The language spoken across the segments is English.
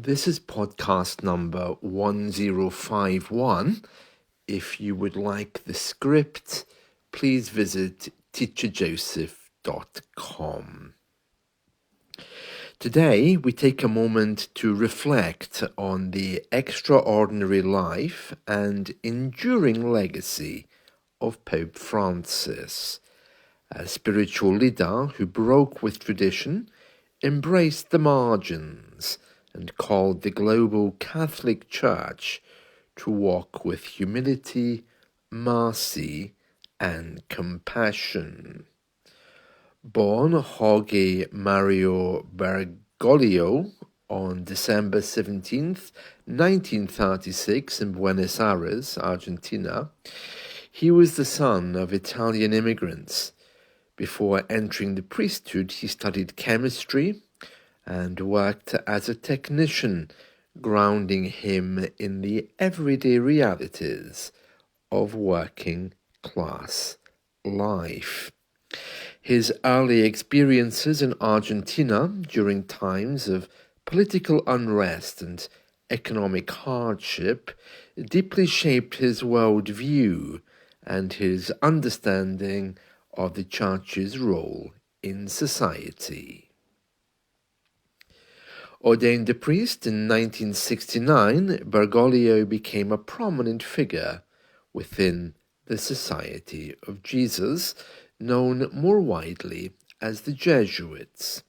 This is podcast number 1051. If you would like the script, please visit teacherjoseph.com. Today, we take a moment to reflect on the extraordinary life and enduring legacy of Pope Francis, a spiritual leader who broke with tradition, embraced the margins, and called the global Catholic Church to walk with humility, mercy, and compassion. Born Jorge Mario Bergoglio on December 17th, 1936 in Buenos Aires, Argentina, he was the son of Italian immigrants. Before entering the priesthood, he studied chemistry and worked as a technician, grounding him in the everyday realities of working class life. His early experiences in Argentina during times of political unrest and economic hardship deeply shaped his worldview and his understanding of the Church's role in society. Ordained a priest in 1969, Bergoglio became a prominent figure within the Society of Jesus, known more widely as the Jesuits.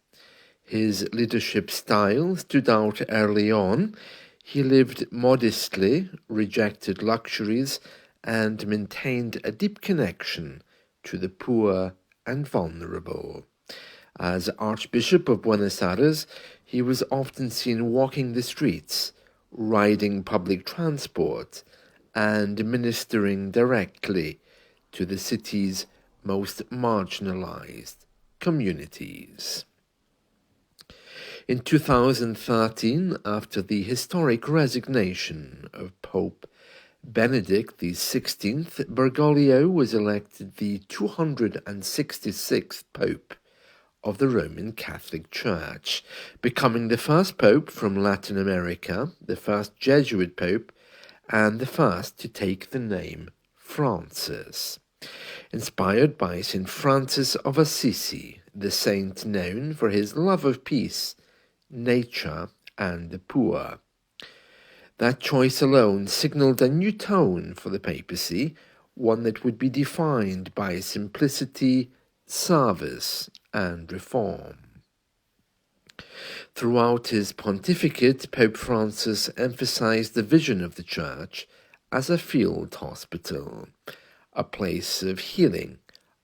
His leadership style stood out early on. He lived modestly, rejected luxuries, and maintained a deep connection to the poor and vulnerable. As Archbishop of Buenos Aires, he was often seen walking the streets, riding public transport, and ministering directly to the city's most marginalized communities. In 2013, after the historic resignation of Pope Benedict XVI, Bergoglio was elected the 266th Pope of the Roman Catholic Church, becoming the first pope from Latin America, the first Jesuit pope, and the first to take the name Francis. Inspired by St. Francis of Assisi, the saint known for his love of peace, nature, and the poor. That choice alone signaled a new tone for the papacy, one that would be defined by simplicity, service, and reform. Throughout his pontificate, Pope Francis emphasized the vision of the Church as a field hospital, a place of healing,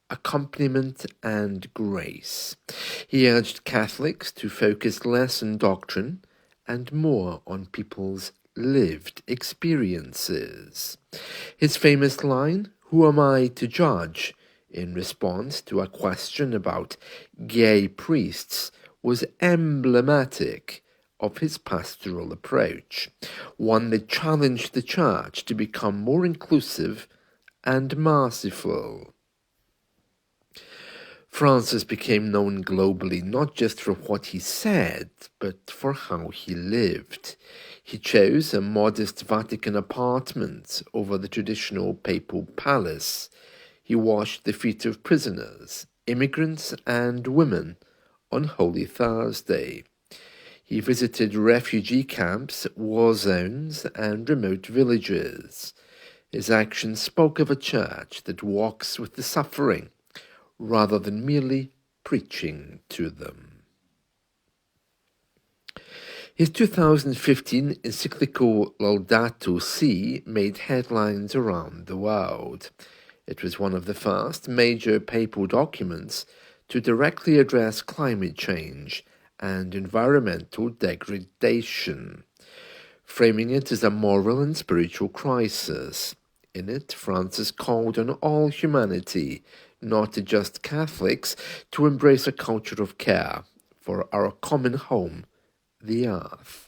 accompaniment, and grace. He urged Catholics to focus less on doctrine and more on people's lived experiences. His famous line, "Who am I to judge?" in response to a question about gay priests, was emblematic of his pastoral approach, one that challenged the Church to become more inclusive and merciful. Francis became known globally not just for what he said, but for how he lived. He chose a modest Vatican apartment over the traditional papal palace. He washed the feet of prisoners, immigrants, and women on Holy Thursday. He visited refugee camps, war zones, and remote villages. His actions spoke of a church that walks with the suffering, rather than merely preaching to them. His 2015 encyclical Laudato Si made headlines around the world. It was one of the first major papal documents to directly address climate change and environmental degradation, framing it as a moral and spiritual crisis. In it, Francis called on all humanity, not just Catholics, to embrace a culture of care for our common home, the earth.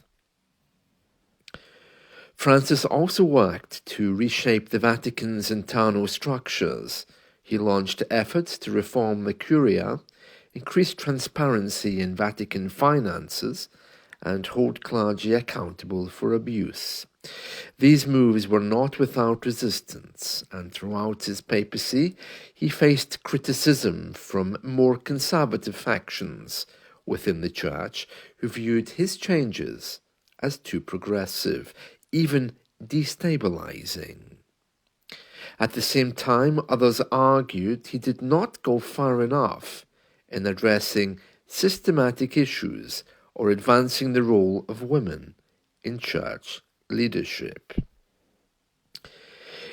Francis also worked to reshape the Vatican's internal structures. He launched efforts to reform the Curia, increase transparency in Vatican finances, and hold clergy accountable for abuse. These moves were not without resistance, and throughout his papacy he faced criticism from more conservative factions within the Church who viewed his changes as too progressive, even destabilizing. At the same time, others argued he did not go far enough in addressing systematic issues or advancing the role of women in church leadership.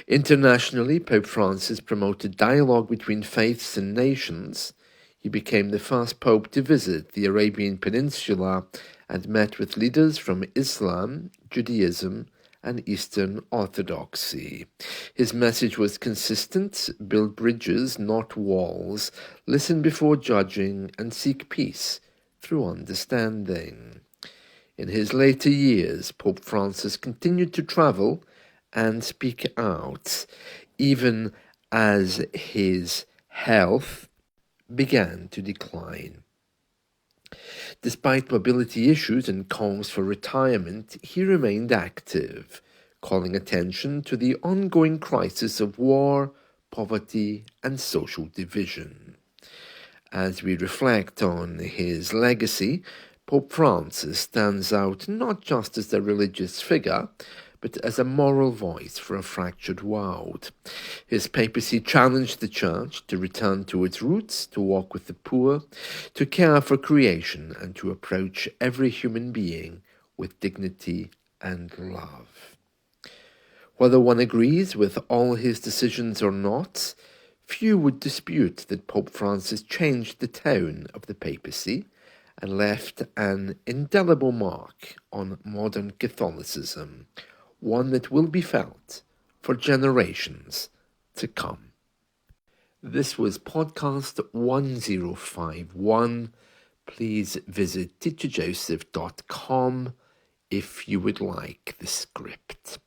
Internationally, Pope Francis promoted dialogue between faiths and nations. He became the first pope to visit the Arabian Peninsula and met with leaders from Islam, Judaism, and Eastern Orthodoxy. His message was consistent: build bridges, not walls, listen before judging, and seek peace through understanding. In his later years, Pope Francis continued to travel and speak out, even as his health began to decline. Despite mobility issues and calls for retirement, he remained active, calling attention to the ongoing crisis of war, poverty, and social division. As we reflect on his legacy, Pope Francis stands out not just as a religious figure, but as a moral voice for a fractured world. His papacy challenged the Church to return to its roots, to walk with the poor, to care for creation, and to approach every human being with dignity and love. Whether one agrees with all his decisions or not, few would dispute that Pope Francis changed the tone of the papacy and left an indelible mark on modern Catholicism, one that will be felt for generations to come. This was podcast 1051. Please visit teacherjoseph.com if you would like the script.